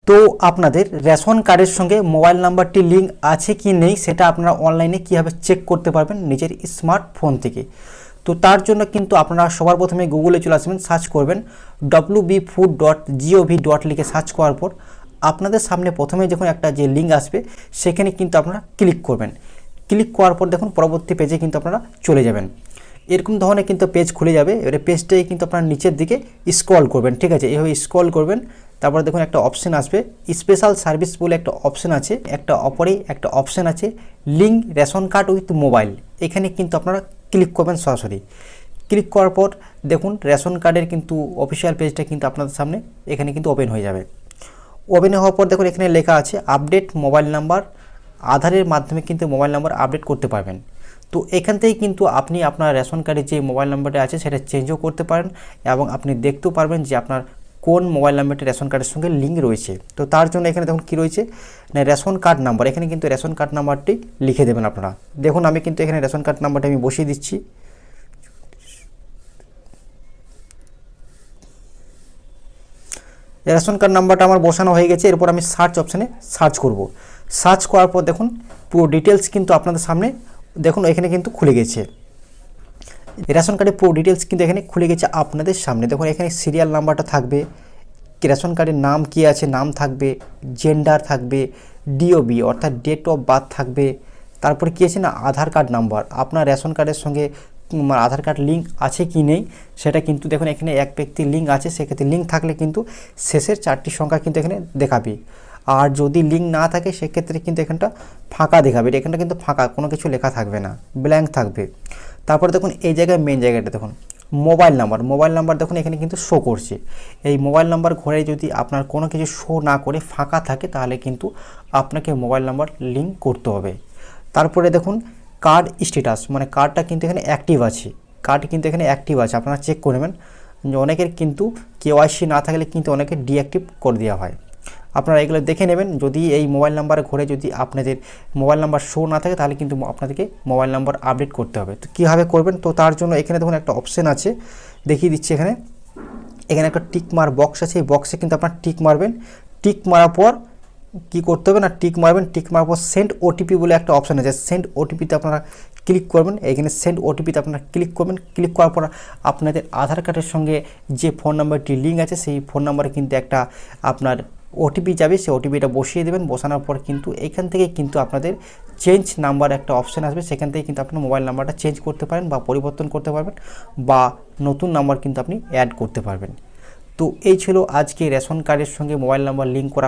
তো আপনাদের রেশন কার্ডের সঙ্গে মোবাইল নাম্বারটি লিঙ্ক আছে কি নেই সেটা আপনারা অনলাইনে কীভাবে চেক করতে পারবেন নিজের স্মার্টফোন থেকে। তো তার জন্য কিন্তু আপনারা সবার প্রথমে গুগলে চলে আসবেন, সার্চ করবেন wbfood.gov. লিখে সার্চ করার পর আপনাদের সামনে প্রথমে যখন একটা যে লিঙ্ক আসবে সেখানে কিন্তু আপনারা ক্লিক করবেন। ক্লিক করার পর দেখুন পরবর্তী পেজে কিন্তু আপনারা চলে যাবেন। এরকম ধরনের কিন্তু পেজ খুলে যাবে। এবারে পেজটাই কিন্তু আপনারা নিচের দিকে স্ক্রল করবেন, ঠিক আছে, এইভাবে স্ক্রল করবেন। তারপরে দেখুন একটা অপশন আসবে, স্পেশাল সার্ভিস বলে একটা অপশন আছে, একটা অপরেই একটা অপশন আছে link ration card with mobile. এখানে কিন্তু আপনারা ক্লিক করবেন সরাসরি। ক্লিক করার পর দেখুন রেশন কার্ডের কিন্তু অফিসিয়াল পেজটা কিন্তু আপনাদের সামনে এখানে কিন্তু ওপেন হয়ে যাবে। ওপেন হওয়ার পর দেখুন এখানে লেখা আছে আপডেট মোবাইল নাম্বার। আধারের মাধ্যমে কিন্তু মোবাইল নাম্বার আপডেট করতে পারবেন। তো এখান থেকেই কিন্তু আপনি আপনার রেশন কার্ডে যে মোবাইল নাম্বারটা আছে সেটা চেঞ্জও করতে পারেন এবং আপনি দেখতেও পারবেন যে আপনার কোন মোবাইল নাম্বারটি রেশন কার্ডের সঙ্গে লিঙ্ক রয়েছে। তো তার জন্য এখানে দেখুন কী রয়েছে না রেশন কার্ড নাম্বার। এখানে কিন্তু রেশন কার্ড নাম্বারটি লিখে দেবেন আপনারা। দেখুন আমি কিন্তু এখানে রেশন কার্ড নাম্বারটা আমি বসিয়ে দিচ্ছি। রেশন কার্ড নাম্বারটা আমার বসানো হয়ে গেছে। এরপর আমি সার্চ অপশানে সার্চ করব। সার্চ করার পর দেখুন পুরো ডিটেলস কিন্তু আপনাদের সামনে দেখুন এখানে কিন্তু খুলে গেছে। রেশন কার্ডের পুরো ডিটেলস কিন্তু এখানে খুলে গেছে আপনাদের সামনে। দেখুন এখানে সিরিয়াল নাম্বারটা থাকবে, রেশন কার্ডের নাম কি আছে নাম থাকবে, জেন্ডার থাকবে, ডিওবি অর্থাৎ ডেট অফ বার্থ থাকবে। তারপরে কী আছে না আধার কার্ড নাম্বার, আপনার রেশন কার্ডের সঙ্গে আধার কার্ড লিঙ্ক আছে কি নেই সেটা কিন্তু দেখুন এখানে এক ব্যক্তির লিঙ্ক আছে, সেক্ষেত্রে লিঙ্ক থাকলে কিন্তু শেষের 4টি সংখ্যা কিন্তু এখানে দেখাবে। আর যদি লিঙ্ক না থাকে সেক্ষেত্রে কিন্তু এখানটা ফাঁকা দেখাবে। এখানটা কিন্তু ফাঁকা, কোনো কিছু লেখা থাকবে না, ব্ল্যাঙ্ক থাকবে। তারপরে দেখুন এই জায়গায় মেন জায়গাটা দেখুন মোবাইল নাম্বার দেখুন এখানে কিন্তু শো করছে। এই মোবাইল নাম্বার ঘরে যদি আপনার কোনো কিছু শো না করে ফাঁকা থাকে তাহলে কিন্তু আপনাকে মোবাইল নাম্বার লিঙ্ক করতে হবে। তারপরে দেখুন কার্ড স্ট্যাটাস, মানে কার্ডটা কিন্তু এখানে অ্যাক্টিভ আছে, কার্ড কিন্তু এখানে অ্যাক্টিভ আছে, আপনারা চেক করে নেবেন। অনেকের কিন্তু কেওয়াইসি না থাকলে কিন্তু অনেকে ডিঅ্যাক্টিভ করে দেওয়া হয়। আপনারা এগুলো দেখে নেবেন। যদি এই মোবাইল নাম্বারে ঘরে যদি আপনাদের মোবাইল নাম্বার শো না থাকে তাহলে কিন্তু আপনাদেরকে মোবাইল নাম্বার আপডেট করতে হবে। তো কীভাবে করবেন, তো তার জন্য এখানে দেখুন একটা অপশান আছে, দেখিয়ে দিচ্ছি। এখানে একটা টিক মার বক্স আছে, এই বক্সে কিন্তু আপনার টিক মারবেন। টিক মারার পর কী করতে হবে না টিক মারবেন, টিক মারার পর সেন্ড ওটিপি বলে একটা অপশান আছে, সেন্ড ওটিপিতে আপনারা ক্লিক করবেন। এখানে সেন্ড ওটিপিতে আপনারা ক্লিক করবেন। ক্লিক করার পর আপনাদের আধার কার্ডের সঙ্গে যে ফোন নাম্বারটি লিঙ্ক আছে সেই ফোন নাম্বারে কিন্তু একটা আপনার ওটিপি যাবে, সেই ওটিপিটা বসিয়ে দেবেন। বসানোর পর কিন্তু এখান থেকে কিন্তু আপনাদের চেঞ্জ নাম্বার একটা অপশান আসবে, সেখান থেকে কিন্তু আপনার মোবাইল নাম্বারটা চেঞ্জ করতে পারেন বা পরিবর্তন করতে পারবেন বা নতুন নাম্বার কিন্তু আপনি অ্যাড করতে পারবেন। তো এই ছিল আজকে রেশন কার্ডের সঙ্গে মোবাইল নাম্বার লিঙ্ক করা।